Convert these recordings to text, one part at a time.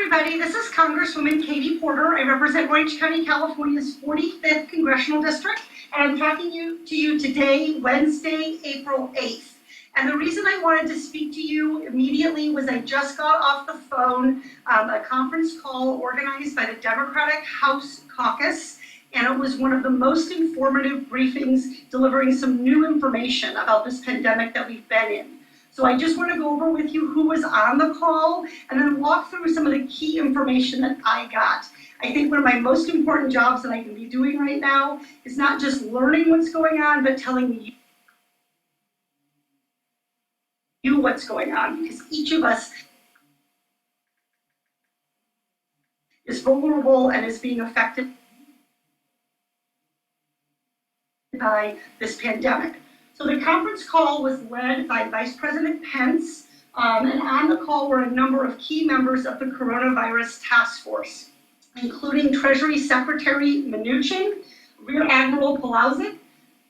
everybody. This is Congresswoman Katie Porter. I represent Orange County, California's 45th Congressional District, and I'm talking to you today, Wednesday, April 8th. And the reason I wanted to speak to you immediately was I just got off the phone a conference call organized by the Democratic House Caucus, and it was one of the most informative briefings delivering some new information about this pandemic that we've been in. So I just want to go over with you who was on the call and then walk through some of the key information that I got. I think one of my most important jobs that I can be doing right now is not just learning what's going on, but telling you what's going on, because each of us is vulnerable and is being affected by this pandemic. So the conference call was led by Vice President Pence, and on the call were a number of key members of the coronavirus task force, including Treasury Secretary Mnuchin, Rear Admiral Pawlowski,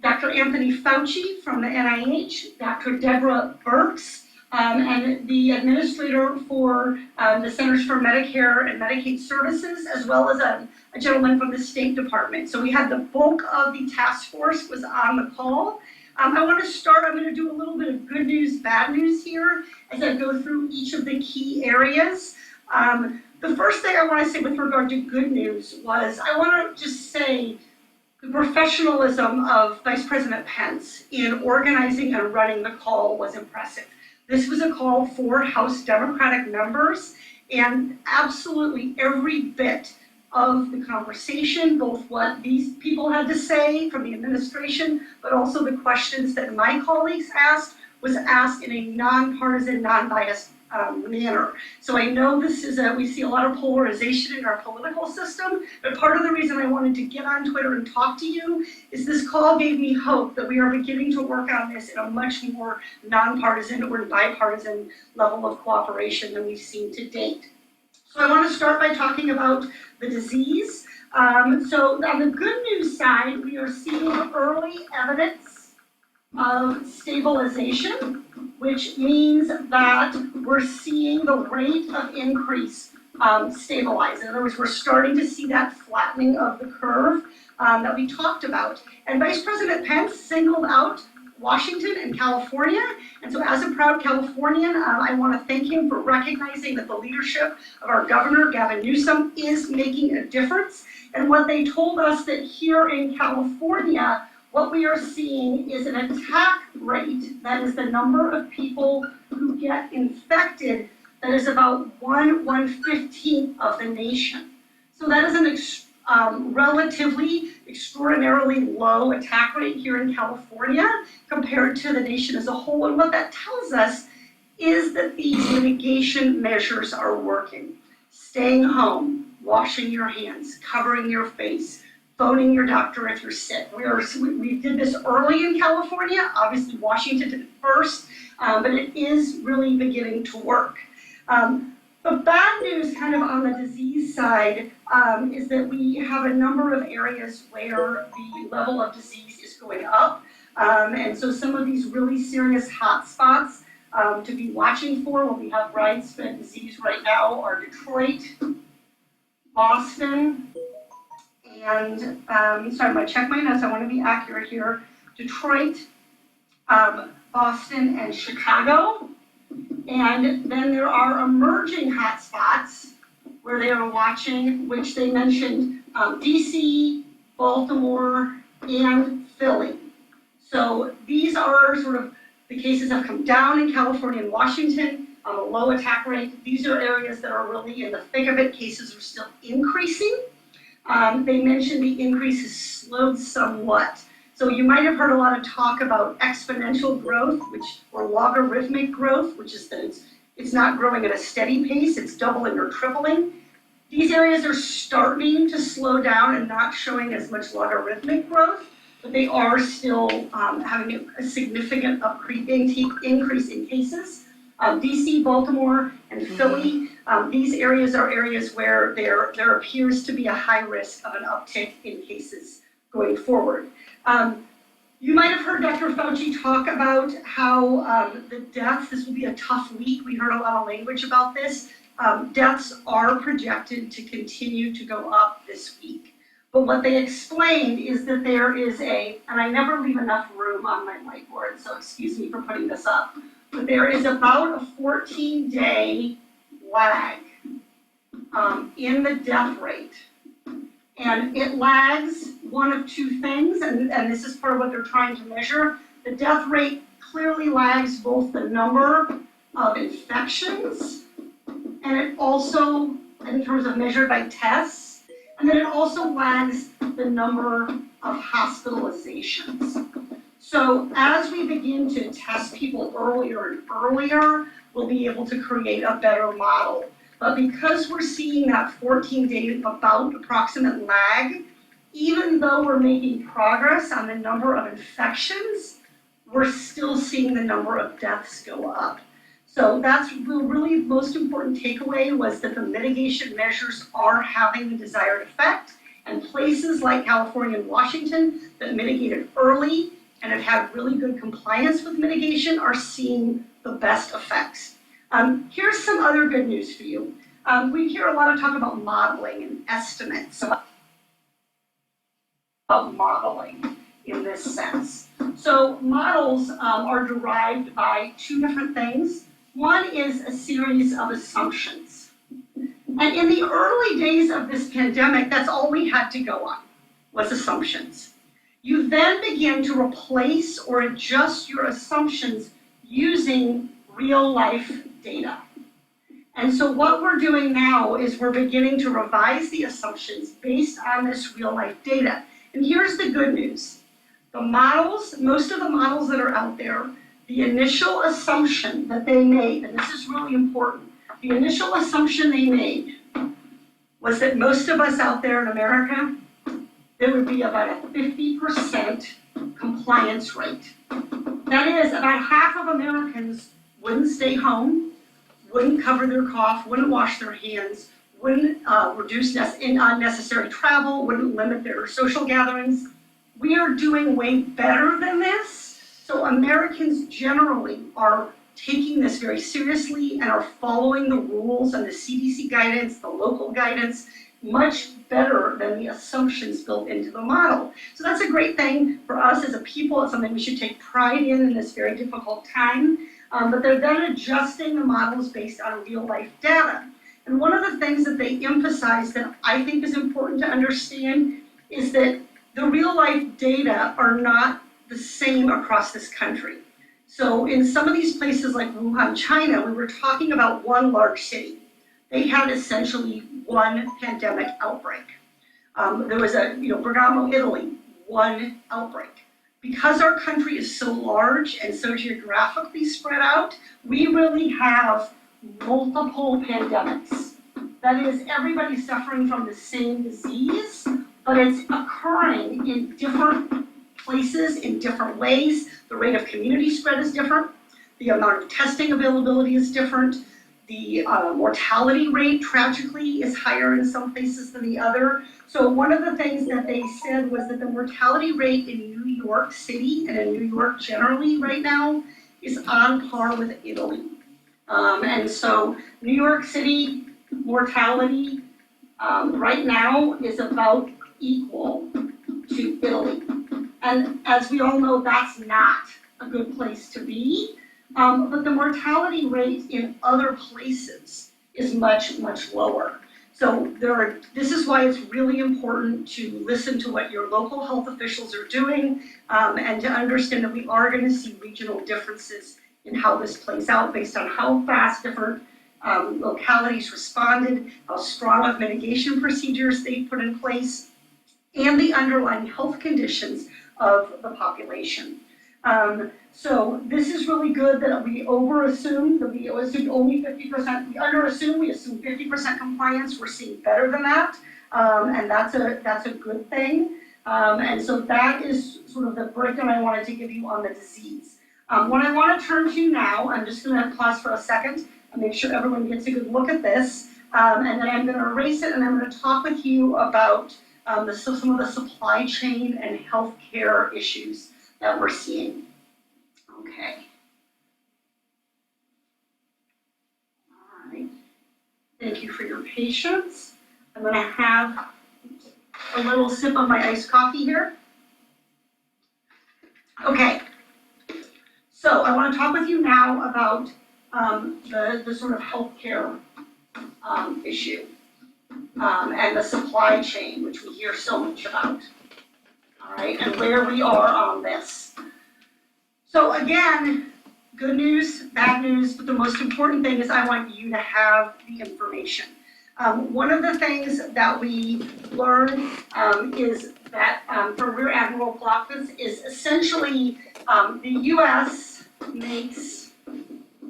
Dr. Anthony Fauci from the NIH, Dr. Deborah Birx, and the administrator for the Centers for Medicare and Medicaid Services, as well as a gentleman from the State Department. So we had the bulk of the task force was on the call. I want to start, I'm going to do a little bit of good news, bad news here as I go through each of the key areas. The first thing I want to say with regard to good news was I want to just say the professionalism of Vice President Pence in organizing and running the call was impressive. This was a call for House Democratic members, and absolutely every bit of the conversation, both what these people had to say from the administration, but also the questions that my colleagues asked, was asked in a nonpartisan, non-biased manner. So I know this is we see a lot of polarization in our political system, but part of the reason I wanted to get on Twitter and talk to you is this call gave me hope that we are beginning to work on this in a much more nonpartisan or bipartisan level of cooperation than we've seen to date. So I want to start by talking about the disease. So on the good news side, we are seeing early evidence of stabilization, which means that we're seeing the rate of increase stabilize. In other words, we're starting to see that flattening of the curve that we talked about. And Vice President Pence singled out Washington and California. And so as a proud Californian, I want to thank him for recognizing that the leadership of our governor, Gavin Newsom, is making a difference. And what they told us that here in California, what we are seeing is an attack rate, that is the number of people who get infected, that is about 1/115th of the nation. So that is an relatively extraordinarily low attack rate here in California compared to the nation as a whole. And what that tells us is that these mitigation measures are working. Staying home, washing your hands, covering your face, phoning your doctor if you're sick. We did this early in California. Obviously, Washington did it first, but it is really beginning to work. The bad news kind of on the disease side is that we have a number of areas where the level of disease is going up. And so some of these really serious hot spots to be watching for when we have widespread disease right now are Detroit, Boston, and sorry, I'm going to check my notes, I want to be accurate here. Detroit, Boston, and Chicago. And then there are emerging hotspots where they are watching, which they mentioned DC, Baltimore, and Philly. So these are sort of, the cases have come down in California and Washington on a low attack rate. These are areas that are really in the thick of it. Cases are still increasing. They mentioned the increase has slowed somewhat. So you might have heard a lot of talk about exponential growth, or logarithmic growth, which is that it's not growing at a steady pace, it's doubling or tripling. These areas are starting to slow down and not showing as much logarithmic growth, but they are still having a significant increase in cases. DC, Baltimore, and Philly, these areas are areas where there appears to be a high risk of an uptick in cases going forward. You might have heard Dr. Fauci talk about how the deaths, this will be a tough week. We heard a lot of language about this. deaths are projected to continue to go up this week. But what they explained is that there is and I never leave enough room on my whiteboard, so excuse me for putting this up, but there is about a 14-day lag in the death rate. And it lags one of two things, and this is part of what they're trying to measure. The death rate clearly lags both the number of infections, and it also, in terms of measured by tests, and then it also lags the number of hospitalizations. So as we begin to test people earlier and earlier, we'll be able to create a better model. But because we're seeing that 14-day about approximate lag, even though we're making progress on the number of infections, we're still seeing the number of deaths go up. So that's the really most important takeaway, was that the mitigation measures are having the desired effect, and places like California and Washington that mitigated early and have had really good compliance with mitigation are seeing the best effects. Here's some other good news for you. We hear a lot of talk about modeling and estimates about modeling in this sense. So models are derived by two different things. One is a series of assumptions. And in the early days of this pandemic, that's all we had to go on, was assumptions. You then begin to replace or adjust your assumptions using real life data. And so what we're doing now is we're beginning to revise the assumptions based on this real life data. And here's the good news. The models, most of the models that are out there, the initial assumption that they made, and this is really important, the initial assumption they made was that most of us out there in America, there would be about a 50% compliance rate. That is, about half of Americans wouldn't stay home, wouldn't cover their cough, wouldn't wash their hands, wouldn't reduce unnecessary travel, wouldn't limit their social gatherings. We are doing way better than this. So Americans generally are taking this very seriously and are following the rules and the CDC guidance, the local guidance, much better than the assumptions built into the model. So that's a great thing for us as a people. It's something we should take pride in this very difficult time. But they're then adjusting the models based on real life data. And one of the things that they emphasize that I think is important to understand is that the real life data are not the same across this country. So in some of these places like Wuhan, China, we were talking about one large city. They had essentially one pandemic outbreak. There was Bergamo, Italy, one outbreak. Because our country is so large and so geographically spread out, we really have multiple pandemics. That is, everybody's suffering from the same disease, but it's occurring in different places, in different ways. The rate of community spread is different. The amount of testing availability is different. The mortality rate, tragically, is higher in some places than the other. So one of the things that they said was that the mortality rate in New York City and in New York generally right now is on par with Italy. And so New York City mortality right now is about equal to Italy. And as we all know, that's not a good place to be. But the mortality rate in other places is much, much lower. So this is why it's really important to listen to what your local health officials are doing and to understand that we are going to see regional differences in how this plays out based on how fast different localities responded, how strong of mitigation procedures they put in place, and the underlying health conditions of the population. So this is really good that we over-assume, that we assumed only 50%, we under-assume, we assume 50% compliance, we're seeing better than that, and that's a good thing. And so that is sort of the breakdown I wanted to give you on the disease. What I want to turn to now, I'm just going to pause for a second and make sure everyone gets a good look at this, and then I'm going to erase it and I'm going to talk with you about some of the supply chain and healthcare issues that we're seeing. Okay. All right. Thank you for your patience. I'm going to have a little sip of my iced coffee here. Okay, so I want to talk with you now about the sort of healthcare issue and the supply chain, which we hear so much about, all right, and where we are on this. So again, good news, bad news, but the most important thing is I want you to have the information. One of the things that we learned is that for Rear Admiral Plotkin is essentially the U.S. makes,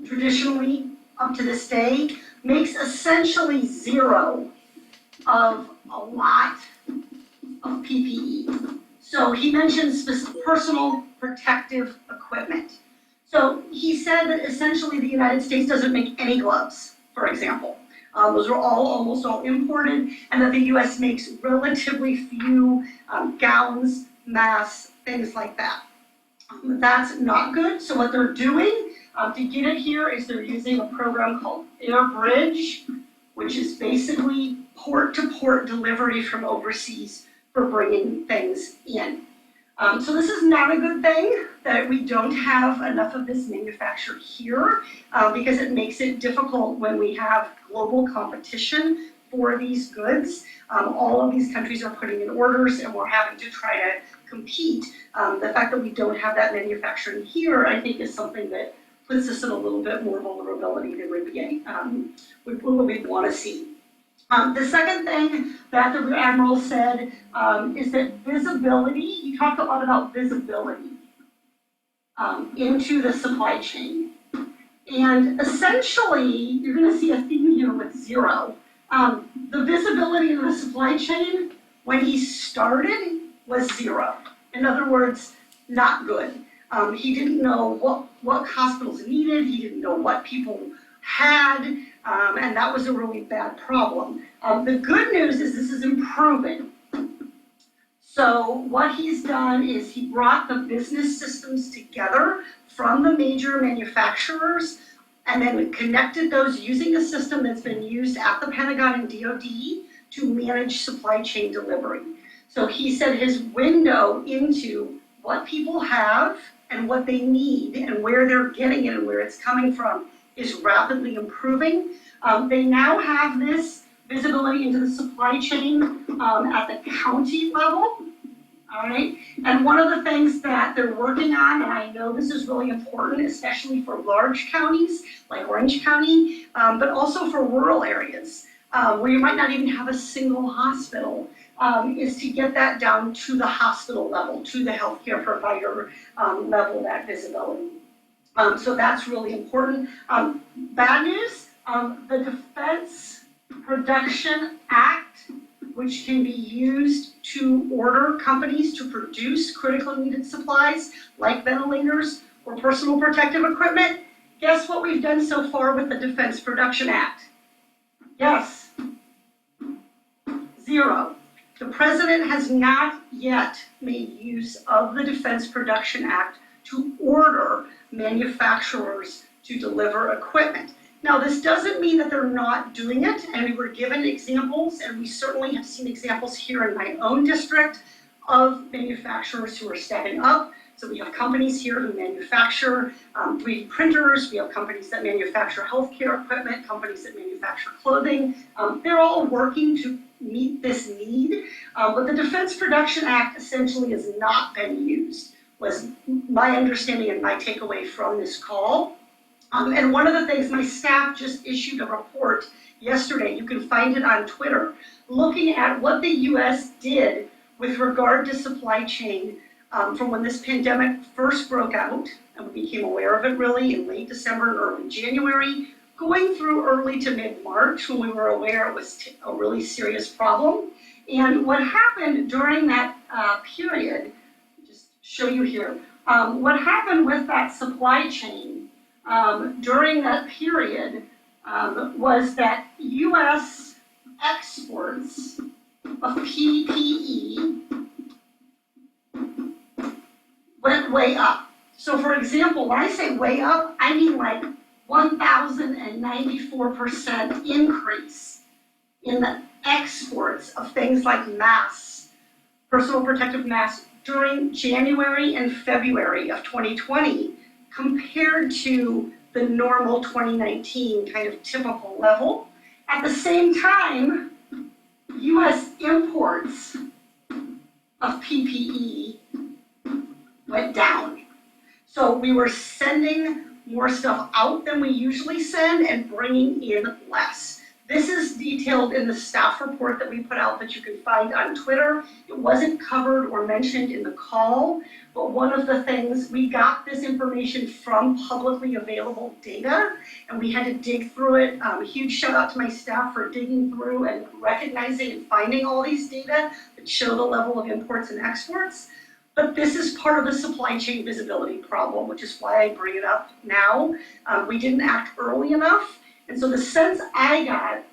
traditionally up to this day, makes essentially zero of a lot of PPE. So he mentions personal protective equipment. So he said that essentially the United States doesn't make any gloves, for example. Those are almost all imported, and that the U.S. makes relatively few gowns, masks, things like that. That's not good. So what they're doing to get it here is they're using a program called Air Bridge, which is basically port-to-port delivery from overseas for bringing things in. So this is not a good thing that we don't have enough of this manufactured here because it makes it difficult when we have global competition for these goods. All of these countries are putting in orders and we're having to try to compete. The fact that we don't have that manufacturing here, I think, is something that puts us in a little bit more vulnerability than we want to see. The second thing that the Rear Admiral said is that visibility, he talked a lot about visibility into the supply chain. And essentially, you're going to see a theme here with zero. The visibility in the supply chain, when he started, was zero. In other words, not good. He didn't know what hospitals needed, he didn't know what people had, and that was a really bad problem. The good news is this is improving. So what he's done is he brought the business systems together from the major manufacturers and then connected those using a system that's been used at the Pentagon and DoD to manage supply chain delivery. So he said his window into what people have and what they need and where they're getting it and where it's coming from is rapidly improving. They now have this visibility into the supply chain at the county level, all right? And one of the things that they're working on, and I know this is really important, especially for large counties like Orange County, but also for rural areas where you might not even have a single hospital, is to get that down to the hospital level, to the healthcare provider level, that visibility. So that's really important. Bad news, the Defense Production Act, which can be used to order companies to produce critical needed supplies like ventilators or personal protective equipment. Guess what we've done so far with the Defense Production Act? Yes, zero. The president has not yet made use of the Defense Production Act to order manufacturers to deliver equipment. Now, this doesn't mean that they're not doing it, and we were given examples, and we certainly have seen examples here in my own district of manufacturers who are stepping up. So we have companies here who manufacture 3D printers, we have companies that manufacture healthcare equipment, companies that manufacture clothing. They're all working to meet this need, but the Defense Production Act essentially has not been used, was my understanding and my takeaway from this call. And one of the things, my staff just issued a report yesterday, you can find it on Twitter, looking at what the U.S. did with regard to supply chain from when this pandemic first broke out, and we became aware of it really in late December and early January, going through early to mid-March when we were aware it was a really serious problem. And what happened during that period, just show you here, what happened with that supply chain during that period was that U.S. exports of PPE went way up. So for example, when I say way up, I mean like 1,094% increase in the exports of things like masks, personal protective masks, during January and February of 2020 compared to the normal 2019 kind of typical level. At the same time, US imports of PPE went down. So we were sending more stuff out than we usually send and bringing in less. This is detailed in the staff report that we put out that you can find on Twitter. It wasn't covered or mentioned in the call, but one of the things, we got this information from publicly available data, and we had to dig through it. Huge shout out to my staff for digging through and recognizing and finding all these data that show the level of imports and exports. But this is part of the supply chain visibility problem, which is why I bring it up now. We didn't act early enough. And so the sense I got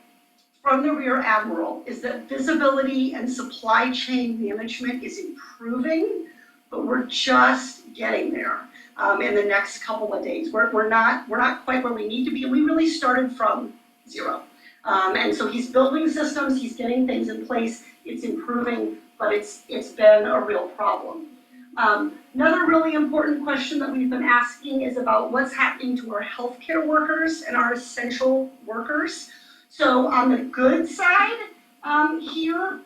from the Rear Admiral is that visibility and supply chain management is improving, but we're just getting there in the next couple of days. We're not quite where we need to be, and we really started from zero. And so he's building systems, he's getting things in place, it's improving, but it's been a real problem. Another really important question that we've been asking is about what's happening to our healthcare workers and our essential workers. So on the good side here,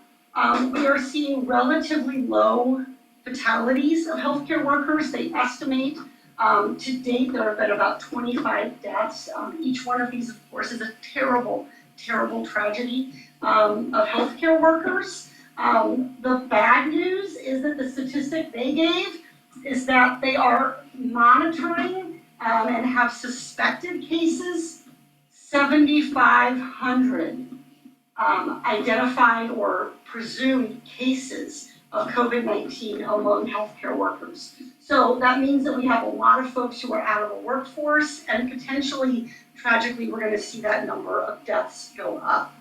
we are seeing relatively low fatalities of healthcare workers. They estimate to date there have been about 25 deaths. Each one of these, of course, is a terrible, terrible tragedy of healthcare workers. The bad news is that the statistic they gave is that they are monitoring and have suspected cases, 7,500 identified or presumed cases of COVID-19 among healthcare workers. So that means that we have a lot of folks who are out of the workforce, and potentially, tragically, we're going to see that number of deaths go up.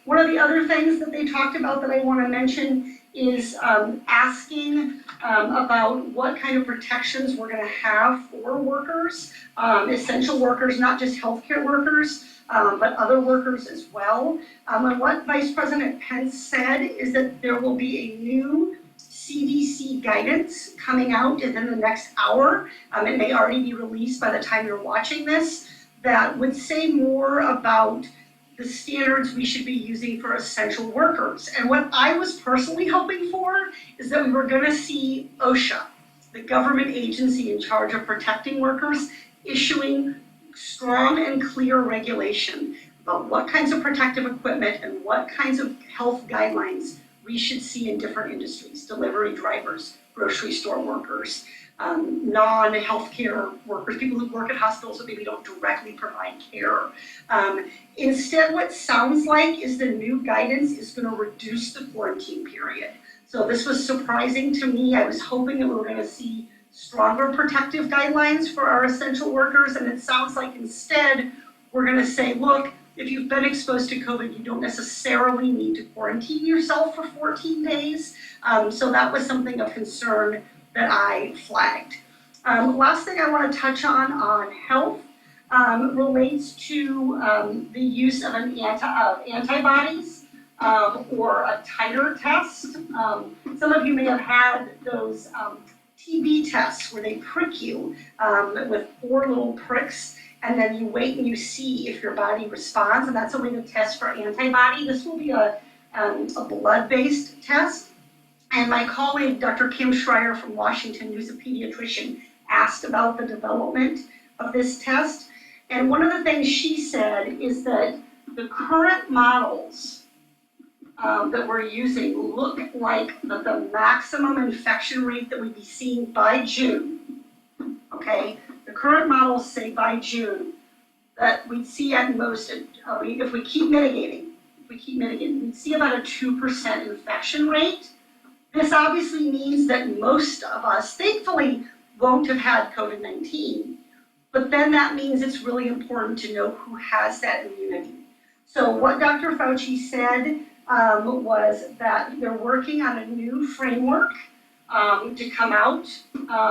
One of the other things that they talked about that I want to mention is asking about what kind of protections we're going to have for workers, essential workers, not just healthcare workers, but other workers as well. And what Vice President Pence said is that there will be a new CDC guidance coming out within the next hour. It may already be released by the time you're watching this, that would say more about the standards we should be using for essential workers. And what I was personally hoping for is that we were going to see OSHA, the government agency in charge of protecting workers, issuing strong and clear regulation about what kinds of protective equipment and what kinds of health guidelines we should see in different industries: delivery drivers, grocery store workers, non-healthcare workers, people who work at hospitals but maybe don't directly provide care. Instead, what sounds like is the new guidance is going to reduce the quarantine period. So this was surprising to me. I was hoping that we were going to see stronger protective guidelines for our essential workers, and it sounds like instead we're going to say, look, if you've been exposed to COVID, you don't necessarily need to quarantine yourself for 14 days. So that was something of concern that I flagged. Last thing I want to touch on health relates to the use of antibodies or a titer test. Some of you may have had those TB tests where they prick you with 4 little pricks, and then you wait and you see if your body responds, and that's a way to test for antibody. This will be a blood-based test. And my colleague, Dr. Kim Schreier from Washington, who's a pediatrician, asked about the development of this test. And one of the things she said is that the current models that we're using look like the maximum infection rate that we'd be seeing by June. Okay? The current models say by June that we'd see at most, if we keep mitigating, we'd see about a 2% infection rate. This obviously means that most of us, thankfully, won't have had COVID-19, but then that means it's really important to know who has that immunity. So what Dr. Fauci said was that they're working on a new framework to come out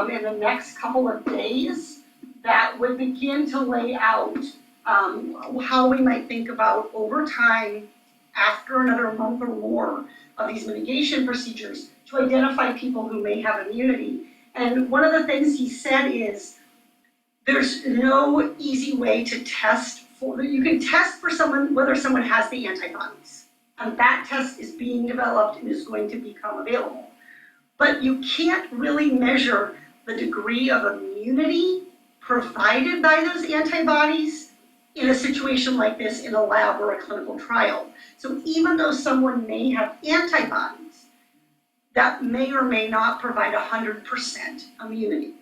in the next couple of days that would begin to lay out how we might think about over time, after another month or more of these mitigation procedures, to identify people who may have immunity. And one of the things he said is, there's no easy way to test for, you can test for someone whether someone has the antibodies. And that test is being developed and is going to become available. But you can't really measure the degree of immunity provided by those antibodies in a situation like this in a lab or a clinical trial. So even though someone may have antibodies, that may or may not provide 100% immunity.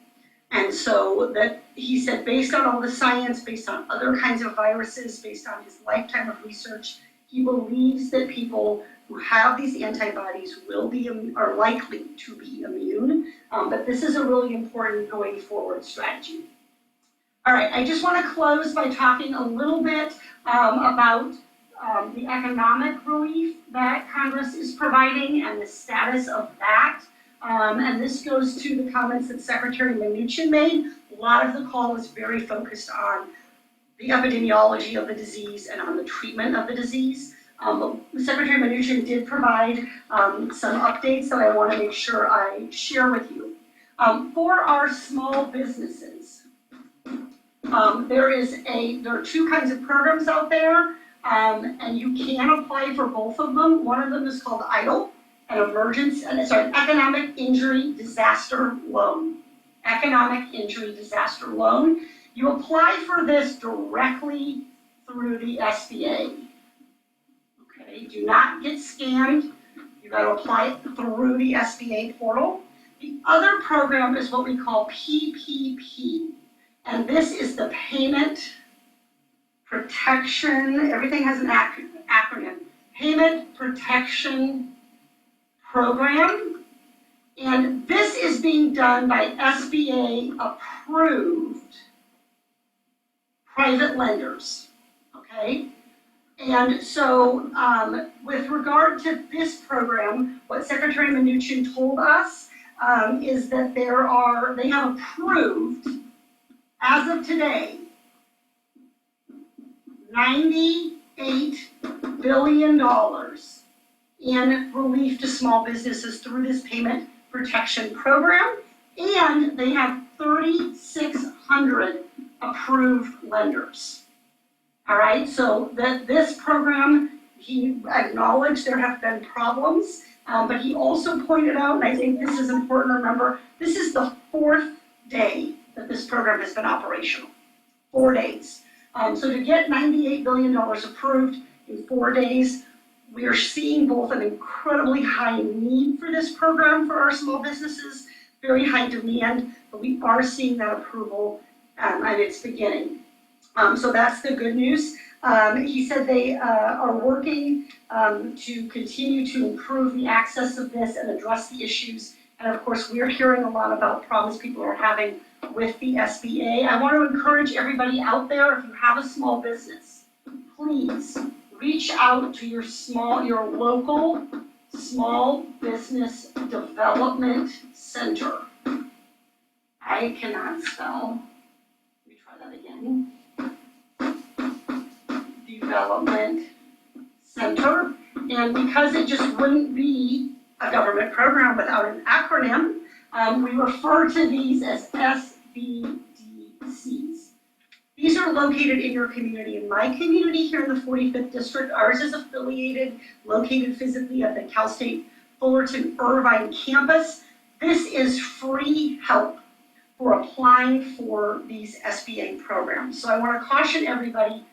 And so that he said, based on all the science, based on other kinds of viruses, based on his lifetime of research, he believes that people who have these antibodies will be, are likely to be immune. But this is a really important going forward strategy. All right, I just want to close by talking a little bit about the economic relief that Congress is providing and the status of that. And this goes to the comments that Secretary Mnuchin made. A lot of the call is very focused on the epidemiology of the disease and on the treatment of the disease. Secretary Mnuchin did provide some updates that I want to make sure I share with you. For our small businesses, there are two kinds of programs out there, and you can apply for both of them. One of them is called EIDL, Economic Injury Disaster Loan. Economic Injury Disaster Loan. You apply for this directly through the SBA. Okay, do not get scammed. You got to apply it through the SBA portal. The other program is what we call PPP, and this is the Payment Protection, everything has an acronym, Payment Protection Program, and this is being done by SBA approved private lenders, okay? And so with regard to this program, what Secretary Mnuchin told us is that they have approved, as of today, $98 billion in relief to small businesses through this payment protection program, and they have 3,600 approved lenders. All right, so this program, he acknowledged there have been problems, but he also pointed out, and I think this is important to remember, this is the 4th day that this program has been operational, 4 days. So to get $98 billion approved in 4 days, we are seeing both an incredibly high need for this program for our small businesses, very high demand, but we are seeing that approval at its beginning. So that's the good news. He said they are working to continue to improve the access of this and address the issues. And of course, we're hearing a lot about problems people are having with the SBA. I want to encourage everybody out there, if you have a small business, please reach out to your local small business development center. I cannot spell. Let me try that again. Development Center. And because it just wouldn't be a government program without an acronym, we refer to these as SBDCs. These are located in your community. In my community here in the 45th District, ours is affiliated, located physically at the Cal State Fullerton Irvine campus. This is free help for applying for these SBA programs. So I want to caution everybody,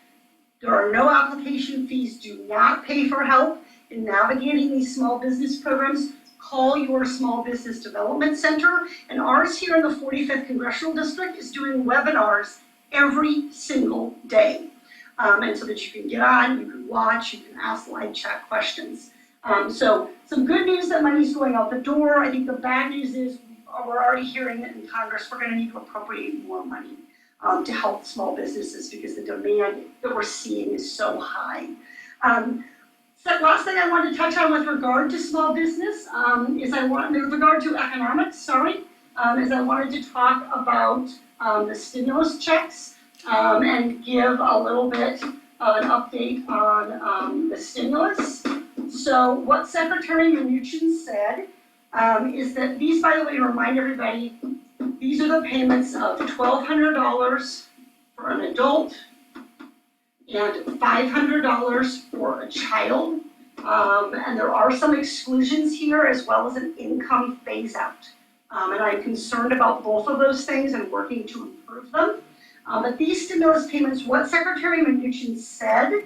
there are no application fees. Do not pay for help in navigating these small business programs. Call your small business development center. And ours here in the 45th Congressional District is doing webinars every single day. And so that you can get on, you can watch, you can ask live chat questions. So some good news that money's going out the door. I think the bad news is we're already hearing that in Congress we're going to need to appropriate more money to help small businesses because the demand that we're seeing is so high. So last thing I wanted to touch on with regard to small business with regard to economics, is I wanted to talk about the stimulus checks and give a little bit of an update on the stimulus. So what Secretary Mnuchin said is that these, by the way, to remind everybody, these are the payments of $1,200 for an adult and $500 for a child. And there are some exclusions here as well as an income phase out. And I'm concerned about both of those things and working to improve them. But these stimulus payments, what Secretary Mnuchin said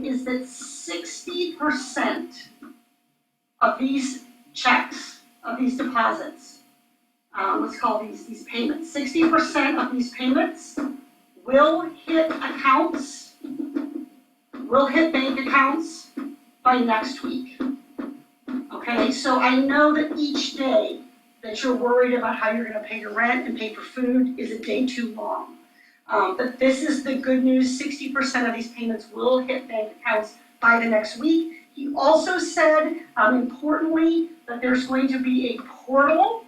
is that 60% of these checks, of these deposits, let's call these payments, 60% of these payments will hit accounts, will hit bank accounts by next week. Okay, so I know that each day that you're worried about how you're going to pay your rent and pay for food is a day too long. But this is the good news, 60% of these payments will hit bank accounts by the next week. He also said, importantly, that there's going to be a portal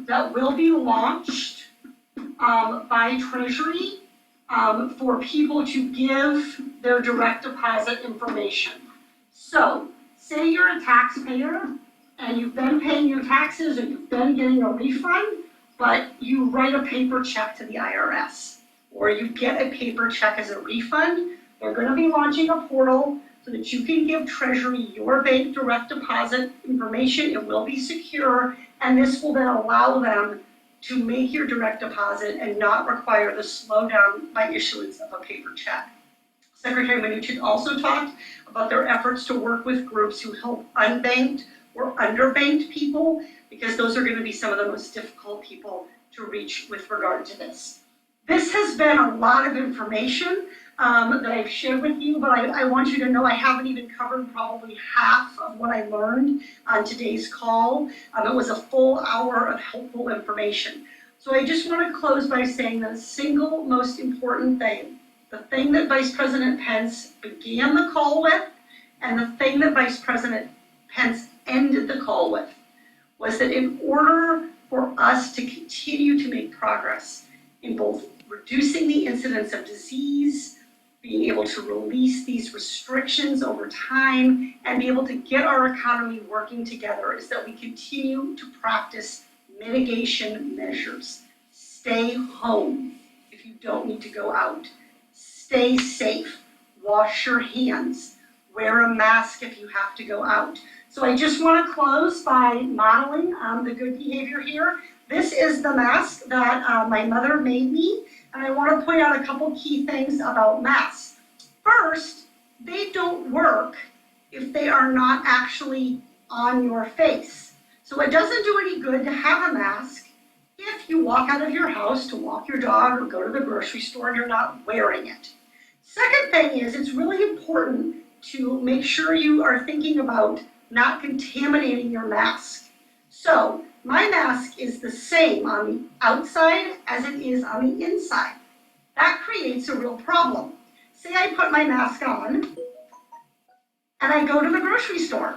that will be launched by Treasury for people to give their direct deposit information. So, say you're a taxpayer and you've been paying your taxes or you've been getting a refund, but you write a paper check to the IRS or you get a paper check as a refund, they're going to be launching a portal so that you can give Treasury your bank direct deposit information. It will be secure, and this will then allow them to make your direct deposit and not require the slowdown by issuance of a paper check. Secretary Mnuchin also talked about their efforts to work with groups who help unbanked or underbanked people, because those are going to be some of the most difficult people to reach with regard to this. This has been a lot of information that I've shared with you, but I want you to know I haven't even covered probably half of what I learned on today's call. It was a full hour of helpful information. So I just want to close by saying the single most important thing, the thing that Vice President Pence began the call with, and the thing that Vice President Pence ended the call with, was that in order for us to continue to make progress in both reducing the incidence of disease, being able to release these restrictions over time, and be able to get our economy working together, is that we continue to practice mitigation measures. Stay home if you don't need to go out. Stay safe. Wash your hands. Wear a mask if you have to go out. So I just want to close by modeling the good behavior here. This is the mask that my mother made me, and I want to point out a couple key things about masks. First, they don't work if they are not actually on your face. So it doesn't do any good to have a mask if you walk out of your house to walk your dog or go to the grocery store and you're not wearing it. Second thing is, it's really important to make sure you are thinking about not contaminating your mask. So my mask is the same on the outside as it is on the inside. That creates a real problem. Say I put my mask on and I go to the grocery store.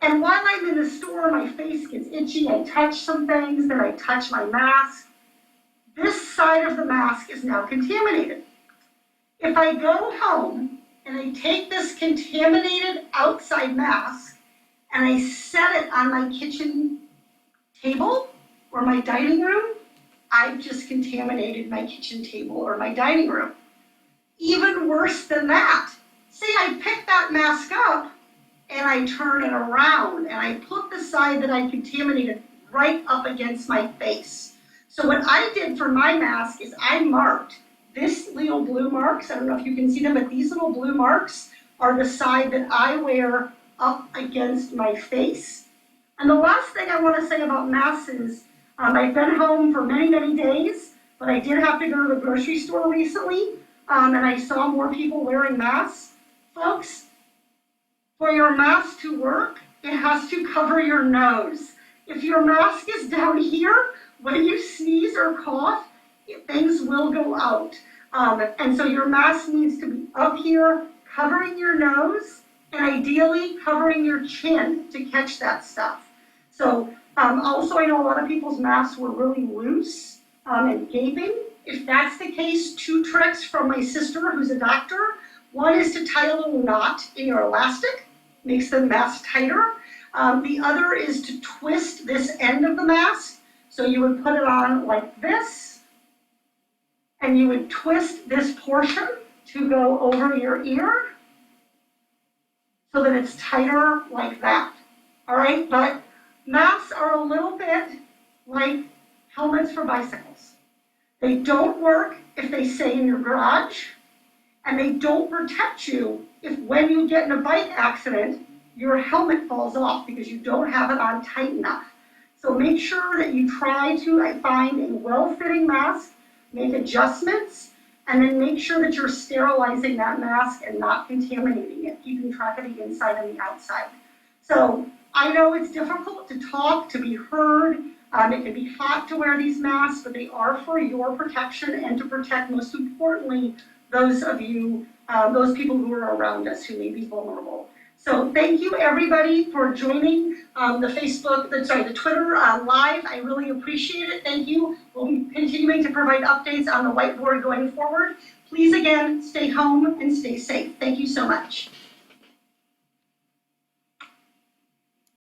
And while I'm in the store, my face gets itchy, I touch some things, then I touch my mask. This side of the mask is now contaminated. If I go home and I take this contaminated outside mask and I set it on my kitchen table or my dining room, I've just contaminated my kitchen table or my dining room. Even worse than that, say I pick that mask up and I turn it around and I put the side that I contaminated right up against my face. So what I did for my mask is I marked this little blue marks. I don't know if you can see them, but these little blue marks are the side that I wear up against my face. And the last thing I want to say about masks is I've been home for many, many days, but I did have to go to the grocery store recently, and I saw more people wearing masks. Folks, for your mask to work, it has to cover your nose. If your mask is down here, when you sneeze or cough, things will go out. And so your mask needs to be up here, covering your nose, and ideally covering your chin to catch that stuff. So Also, I know a lot of people's masks were really loose and gaping. If that's the case, 2 tricks from my sister, who's a doctor. One is to tie a little knot in your elastic, makes the mask tighter. The other is to twist this end of the mask. So you would put it on like this, and you would twist this portion to go over your ear so that it's tighter like that. All right, but masks are a little bit like helmets for bicycles. They don't work if they stay in your garage, and they don't protect you if when you get in a bike accident, your helmet falls off because you don't have it on tight enough. So make sure that you try to find a well-fitting mask, make adjustments, and then make sure that you're sterilizing that mask and not contaminating it, keeping track of the inside and the outside. So I know it's difficult to talk, to be heard. It can be hot to wear these masks, but they are for your protection and to protect, most importantly, those of you, those people who are around us who may be vulnerable. So thank you everybody for joining the Twitter live. I really appreciate it. Thank you. We'll be continuing to provide updates on the whiteboard going forward. Please again, stay home and stay safe. Thank you so much.